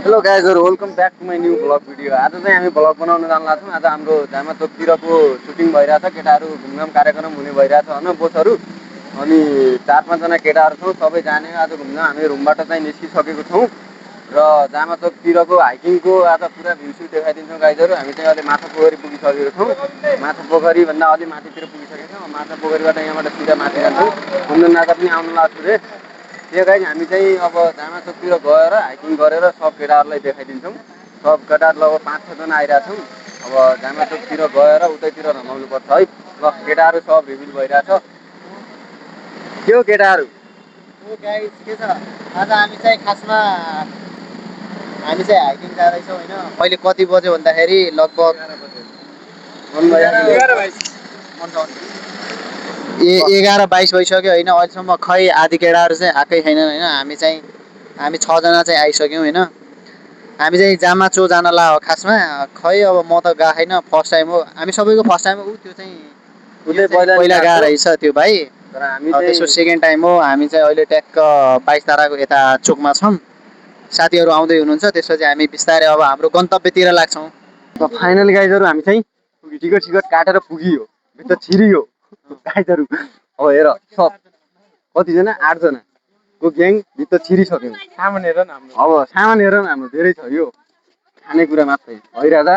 Hello गाइजहरु welcome back to my new blog video. आज चाहिँ हामी ब्लग बनाउन जान लाग्छौँ। आज हाम्रो झामा चोकतिरको सुटिङ भइरहेछ। केटाहरू घुमघाम कार्यक्रम हुने भइरहेछ होइन बोसहरू। अनि 4-5 जना केटाहरू छौँ, सबै जाने आज घुम्न। हामी रुमबाट चाहिँ निस्किसकेको छौँ र झामा चोकतिरको हाइकिङको आज पुरा भ्यू स्यू देखाइदिन्छौँ गाइजहरु। हामी चाहिँ अहिले माछा पोखरी पुगिसकेको छौँ। माछा पोखरीभन्दा अलि माथितिर पुगिसकेको छौँ। माछा पोखरीबाट यहाँबाट सिधा माथि जान्छौँ। कुन्दनाका पनि आउनु लाग्छ रे। त्यो गाइज हामी चाहिँ अब झामा चोकतिर गएर हाइकिङ गरेर सब केटाहरूलाई देखाइदिन्छौँ। सब केटाहरू लगभग 5-6 जना आइरहेछौँ। अब झामा चोकतिर गएर उतैतिर रमाउनुपर्छ है। ल केटाहरू सब रिभिल भइरहेछ। के हो केटाहरू? गाइस के छ आज हामी चाहिँ खासमा हामी चाहिँ हाइकिङ जाँदैछौँ होइन। अहिले कति बज्यो भन्दाखेरि लगभग 11:22 भइसक्यो होइन। अहिलेसम्म खै आधी केटाहरू चाहिँ आएकै छैनन् होइन। हामी 6 जना चाहिँ आइसक्यौँ होइन। हामी चाहिँ जामाचो जान ला हो खासमा। खै अब म त गएको छैन, फर्स्ट टाइम हो। हामी सबैको फर्स्ट टाइम हो। त्यो चाहिँ पहिला गएको रहेछ त्यो भाइ। त्यसको सेकेन्ड टाइम हो। हामी चाहिँ अहिले ट्याक्क 22 ताराको यता चोकमा छौँ। साथीहरू आउँदै हुनुहुन्छ। त्यसपछि हामी बिस्तारै अब हाम्रो गन्तव्यतिर लाग्छौँ। फाइनली गाइजहरु हामी चाहिँ टिकट काटेर पुगियो, भित्र छिरियो गाइजहरु। अब हेर सब कतिजना 8 जनाको ग्याङ भित्र छिरिसक्यौँ। सामान हेर न हाम्रो। अब सामान हेर न हाम्रो धेरै छ यो खानेकुरा मात्रै भइरहेछ।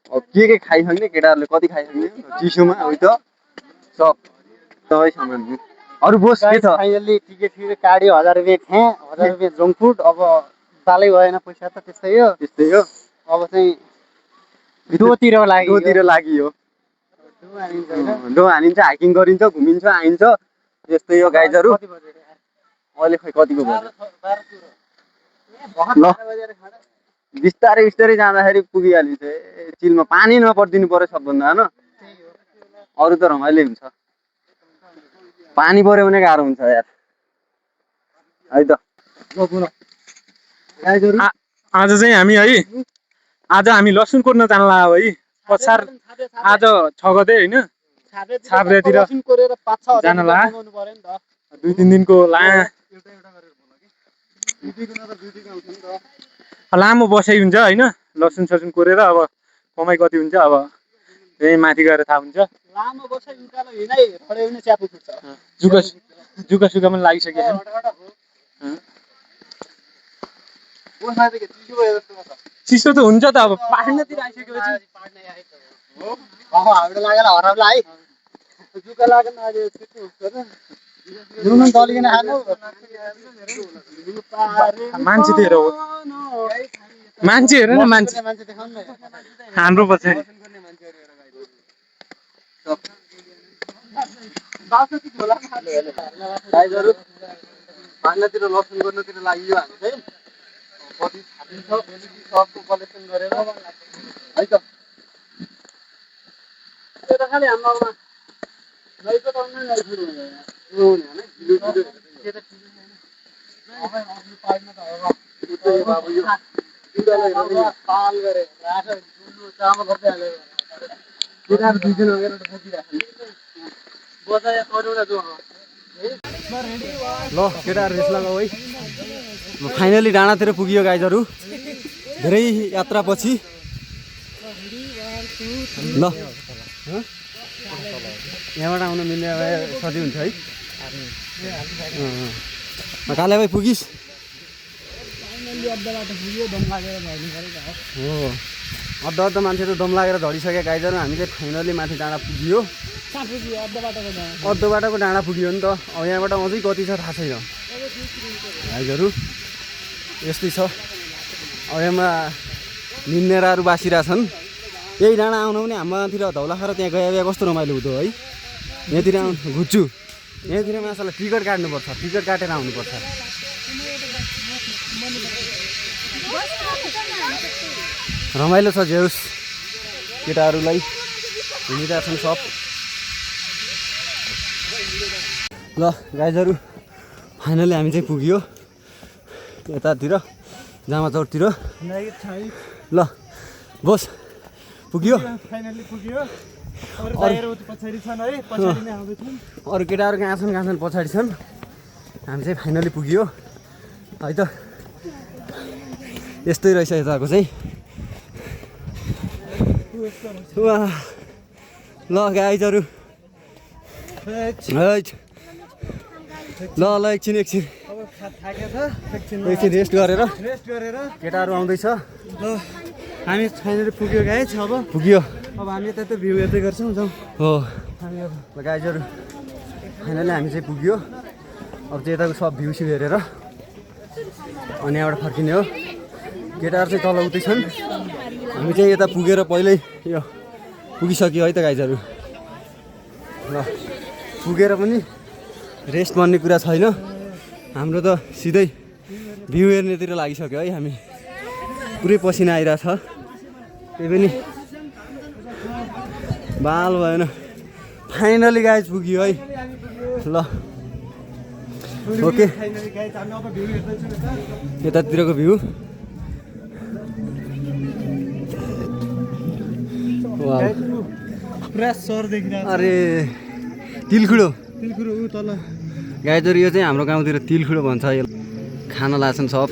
अब के खाइसक्ने केटाहरूले कति खाइसक्ने चिसोमा उही त सब सबै सामान अरू बोस के छ? फाइनली टिकट काट्यो 1000 रुपियाँ थिएँ, 1000 रुपियाँ जङ्क फुड। अब चालै भएन पैसा त त्यस्तै हो। अब चाहिँ डोतिर लागि हो। डो हानिन्छ, हाइकिङ गरिन्छ, घुमिन्छ, आइन्छ। त्यस्तै हो गाइजहरु। अहिले खै कतिको भयो? ल बिस्तारै बिस्तारै जाँदाखेरि पुगिहालिन्छ। चिलमा पानी नपरिदिनु पर्यो सबभन्दा होइन। अरू त रमाइलो हुन्छ, पानी पर्यो भने गाह्रो हुन्छ यार है त। आज चाहिँ हामी है आज हामी लसुन कोर्न जान लाग्यो है। पछार आज 6 गते होइन छाब्रेतिर जान ला 2-3 दिनको लामो बसाइ हुन्छ होइन। लसुन ससुन कोरेर अब कमाइ कति हुन्छ अब त्यही माथि गएर थाहा हुन्छ। लामो बसाइ उकालो हिँडाइ खडे हुने च्यापु फुट्छ। जुका सुका पनि लागिसकेको छ। चिसो त हुन्छ त अब पाहाडतिर आइसकेपछि हाम्रो लागेर हराउला है। जुका लागेन अहिले चिसो हुन्छ र नुन दलिकन खानु। मान्छे त हेर हो, मान्छे हेर न, मान्छे हाम्रो पछाडि गाइजहरु पानीतिर लसुन गर्नतिर लागियो हामी चाहिँ। कति थापिन्छ सबको कलेक्सन गरेर है त। त्यो खाली हाम्रो नैको त अन्य नै सुरु हुन्छ यहाँ। यो हुने हैन गिलो गिलो के त अब आफ्नो पाइनमा त अब उतै बाबु यो किराले पाल गरे राख दुलो चामल गर्दै हाले किरार 2 दिन लगेर त बोकिराख्नु बजाया करुडा जो। ल केटाहरु रेस लगाऊ है। फाइनली डाँडातिर पुगियो गाइजहरु धेरै यात्रा पछि। ल यहाँबाट आउन मिल्ने भए सजिलो हुन्छ है। काले भाइ पुगिस्? हो अद्धा मान्छे त दम लागेर झरिसके गाइजहरु। हामी चाहिँ फाइनली माथि डाँडा पुगियो। अद्धा बाटोको डाँडा पुग्यो नि त। अब यहाँबाट अझै कति छ थाहा छैन गाइजहरु। यस्तै छ। अब यहाँमा निन्नेराहरू बासिरहेछन्। यही डाँडा आउनु पनि हाम्रोतिर धौलाखर त्यहाँ गए कस्तो रमाइलो हुँदो है। यहाँतिर आउनु घुच्छु। यहाँतिर मान्छेलाई टिकट काट्नुपर्छ, टिकट काटेर आउनुपर्छ। रमाइलो छ जेउस। केटाहरूलाई घुमिरहेछन् सब। ल गाइजहरु फाइनली हामी चाहिँ पुग्यो यतातिर जामा चौरतिर। ल बस पुग्यो फाइनली पुग्यो। अरु दाइहरु पछाडी छन् है, पछाडी नै आउँदैछन्। अरु केटाहरु कहाँ छन् पछाडी छन्। हामी चाहिँ फाइनली पुग्यो है त। यस्तै रहेछ यताको चाहिँ वाह ल गाइजहरू ल एकछिन रेस्ट गरेर केटाहरू आउँदैछ हामी फाइनली पुग्यो गाइज अब पुग्यो अब हामी यता भ्यू हेर्दै गर्छौँ जाउँ हो गाइजहरू फाइनली हामी चाहिँ पुग्यो अब चाहिँ यताको सब भ्यू स्यू हेरेर अनि यहाँबाट फर्किने हो केटाहरू चाहिँ तल उतै छन् हामी चाहिँ यता पुगेर पहिल्यै यो पुगिसक्यो है त गाइजहरू ल पुगेर पनि रेस्ट भन्ने कुरा छैन हाम्रो त सिधै भ्यू हेर्नेतिर लागिसक्यो है हामी पुरै पसिना आइरहेछ त्यही पनि बाल भएन फाइनली गाइज पुग्यो है ल ओके यतातिरको भ्यू पुरा सर देखिरहेको अरे तिलखुडो ऊ तल गाइजहरू यो चाहिँ हाम्रो गाउँतिर तिलखुडो भन्छ यो खाना लाग्छन् सब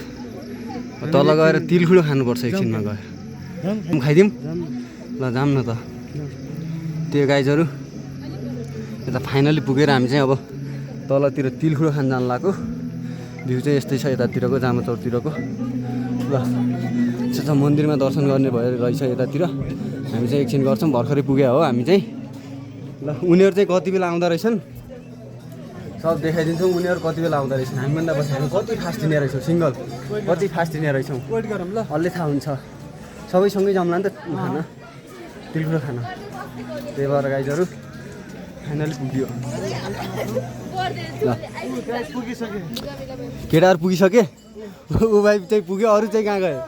तल गएर तिलखुडो खानुपर्छ एकछिनमा गएर खाइदिउँ ल जाऊँ न त त्यो गाइजहरू यता फाइनली पुगेर हामी चाहिँ अब तलतिर तिलखुडो खान जानु लाग्यो भ्यू चाहिँ यस्तै छ यतातिरको जामाचौरतिरको ल यसो मन्दिरमा दर्शन गर्ने भएर रहेछ यतातिर हामी चाहिँ एकछिन गर्छौँ भर्खरै पुग्यो हो हामी चाहिँ ल उनीहरू चाहिँ कति बेला आउँदो रहेछन् सब देखाइदिन्छौँ उनीहरू कति बेला आउँदो रहेछन् हामीभन्दा पछि हामी कति फास्ट हिँडेर रहेछौँ सिङ्गल कति फास्ट हिँडेर रहेछौँ वेट गरौँ ल अलि थाहा हुन्छ सबै सँगै जाउँला नि त खाना तिलखुडो खाना त्यही भएर गाइजहरू फाइनली पुग्यो ल पुगिसक्यो केटाहरू पुगिसके ऊ भाइ चाहिँ पुग्यो अरू चाहिँ कहाँ गयो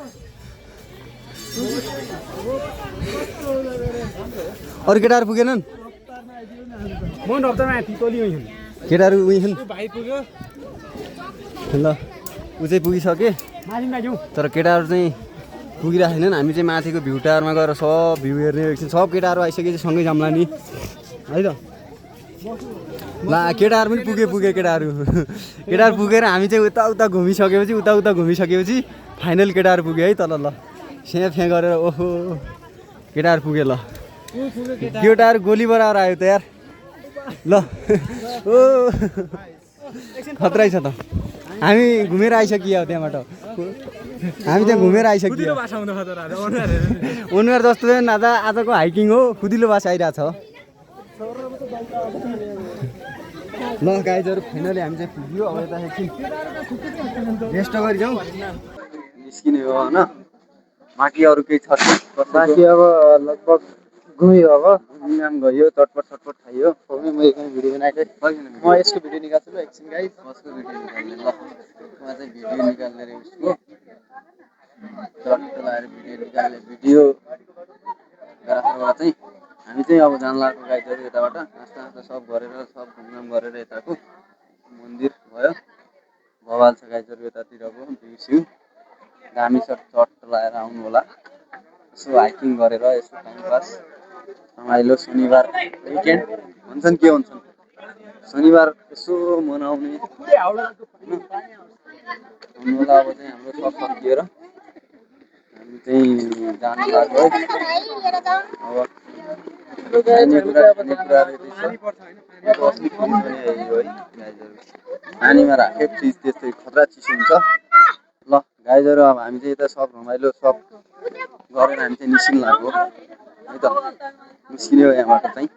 अरू केटाहरू पुगेनन् म हप्तामा टोली केटाहरू उयो भाइ पुग्यो ल ऊ चाहिँ पुगिसके माथिमा जाउँ तर केटाहरू चाहिँ पुगिरहेको छैनन् हामी चाहिँ माथिको भ्यू टावरमा गएर सब भ्यू हेर्ने एकछिन सब केटाहरू आइसकेपछि सँगै जाउँला नि है त ल केटाहरू पनि पुगे केटाहरू पुगेर हामी चाहिँ उता घुमिसकेपछि फाइनल केटाहरू पुग्यो है तल ल फ्याँ गरेर ओहो केटाहरू पुगे ल केटाहरू गोली बराबर आयो त यार ल ओ खतरै छ त हामी घुमेर आइसकियो त्यहाँबाट हामी त्यहाँ घुमेर आइसकियो अनुहार जस्तो आजको हाइकिङ हो खुदिलो बास आइरहेछ ल गाइजहरू फाइनली हामी चाहिँ पुग्यो अब यता एकछिन रेस्ट गरिजाउँ निस्किने हो होइन बाँकी अरू केही छ बाँकी अब लगभग घुम्यो अब घुमघाम गयो चटपट खाइयो म एकैछिन भिडियो बनाएको म यसको भिडियो निकाल्छु ल एकछिन गाइस कसको भिडियो निकाल्ने ल उहाँ चाहिँ भिडियो निकाल्ने रे उसको चट्ट लगाएर भिडियो ग्राफरमा चाहिँ हामी चाहिँ अब जान लाग्यो गाइजहरू यताबाट नास्ता सब गरेर सब घुमघाम गरेर यताको मन्दिर भयो भवाल छ गाइजहरू यतातिरको भ्यू स्यू दामी छ चट्ट लगाएर आउनु होला यसो हाइकिङ गरेर यसो टाइम पास रमाइलो शनिबार विकेन्ड भन्छन् के भन्छन् शनिबार यसो मनाउने हुनु होला अब चाहिँ हाम्रो सब सकिएर हामी चाहिँ जानु लाग्यो है अब पानीमा राखे फ्रिज त्यस्तै खतरा चिसो हुन्छ ल गाइजहरू अब हामी चाहिँ यता सब रमाइलो सब गरेर हामी चाहिँ निस्किनु लाग्यो है त निस्किने हो यहाँबाट चाहिँ